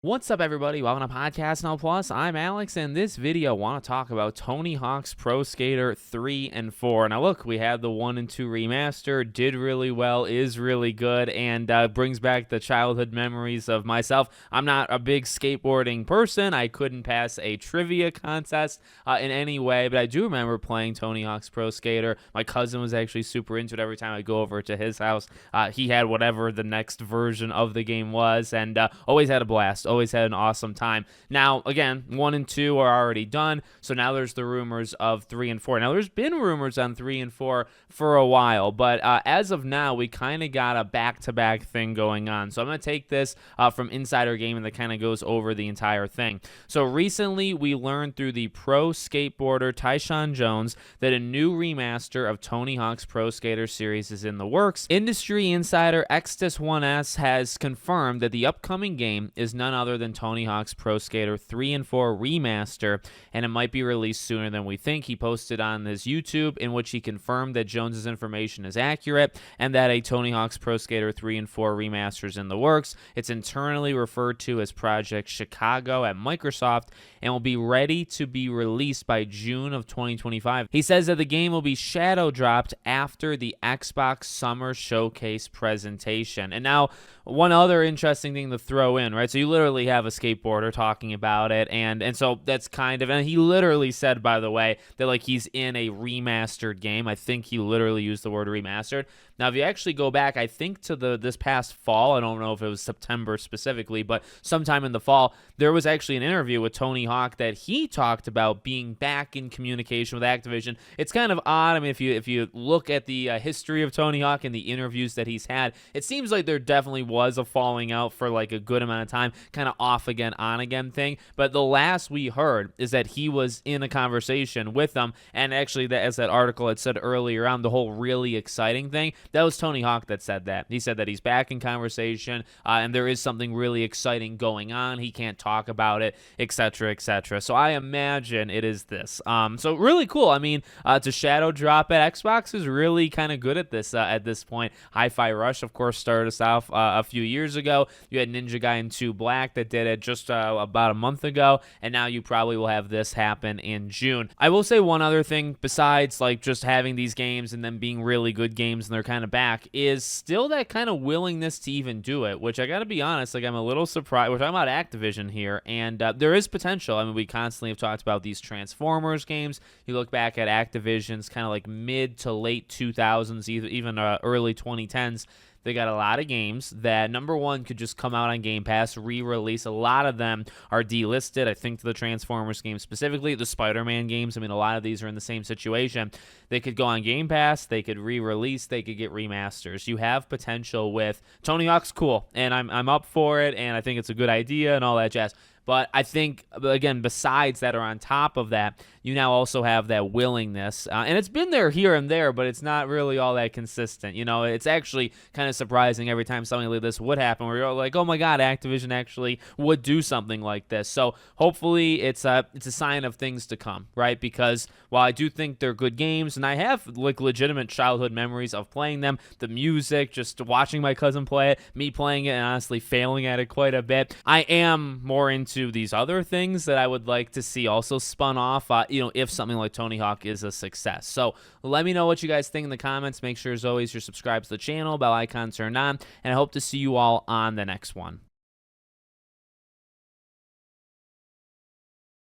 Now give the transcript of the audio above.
What's up, everybody? Welcome to Podcast Now Plus. I'm Alex, and this video I want to talk about Tony Hawk's Pro Skater 3 and 4. Now, look, we had the 1 and 2 remaster, did really well, is really good, and brings back the childhood memories of myself. I'm not a big skateboarding person. I couldn't pass a trivia contest in any way, but I do remember playing Tony Hawk's Pro Skater. My cousin was actually super into it. Every time I go over to his house, he had whatever the next version of the game was, and always had a blast. Always had an awesome time. Now, again, 1 and 2 are already done, so now there's the rumors of 3 and 4. Now, there's been rumors on 3 and 4 for a while, but as of now, we kind of got a back-to-back thing going on. So I'm going to take this from Insider Gaming that kind of goes over the entire thing. So recently, we learned through the pro skateboarder Tyshawn Jones that a new remaster of Tony Hawk's Pro Skater series is in the works. Industry insider Xtis1S has confirmed that the upcoming game is none other than Tony Hawk's Pro Skater 3 and 4 remaster, and it might be released sooner than we think. He posted on his YouTube in which he confirmed that Jones's information is accurate and that a Tony Hawk's Pro Skater 3 and 4 remaster is in the works. It's internally referred to as Project Chicago at Microsoft and will be ready to be released by June of 2025. He says that the game will be shadow dropped after the Xbox Summer Showcase presentation. And now, one other interesting thing to throw in, right? So you literally have a skateboarder talking about it, and so that's kind of, and he literally said, by the way, that like he's in a remastered game. I think he literally used the word remastered. Now, if you actually go back, I think to this past fall, I don't know if it was September specifically, but sometime in the fall, there was actually an interview with Tony Hawk that he talked about being back in communication with Activision. It's kind of odd. I mean, if you look at the history of Tony Hawk and the interviews that he's had, it seems like there definitely was a falling out for like a good amount of time, kind of off again, on again thing. But the last we heard is that he was in a conversation with them, and actually, as that article had said earlier on, the whole really exciting thing, that was Tony Hawk that said that. He said that he's back in conversation, and there is something really exciting going on. He can't talk about it, etc., etc. So I imagine it is this. So really cool. I mean, to shadow drop it, Xbox is really kind of good at this point. Hi-Fi Rush, of course, started us off a few years ago. You had Ninja Gaiden 2 Black that did it just about a month ago, and now you probably will have this happen in June. I will say one other thing besides like just having these games and them being really good games and they're kind of back is still that kind of willingness to even do it, which I gotta be honest, like I'm a little surprised. We're talking about Activision here, and there is potential. I mean, we constantly have talked about these Transformers games. You look back at Activision's kind of like mid to late 2000s, even early 2010s. They got a lot of games that, number one, could just come out on Game Pass, re-release. A lot of them are delisted. I think the Transformers games specifically, the Spider-Man games, I mean, a lot of these are in the same situation. They could go on Game Pass, they could re-release, they could get remasters. You have potential with Tony Hawk's cool, and I'm up for it, and I think it's a good idea and all that jazz. But I think, again, besides that or on top of that, you now also have that willingness. And it's been there here and there, but it's not really all that consistent. You know, it's actually kind of surprising every time something like this would happen where you're like, oh my God, Activision actually would do something like this. So hopefully it's a sign of things to come, right? Because while I do think they're good games, and I have like legitimate childhood memories of playing them, the music, just watching my cousin play it, me playing it and honestly failing at it quite a bit, I am more into these other things that I would like to see also spun off, if something like Tony Hawk is a success. So let me know what you guys think in the comments. Make sure, as always, you're subscribed to the channel, bell icon turned on, and I hope to see you all on the next one.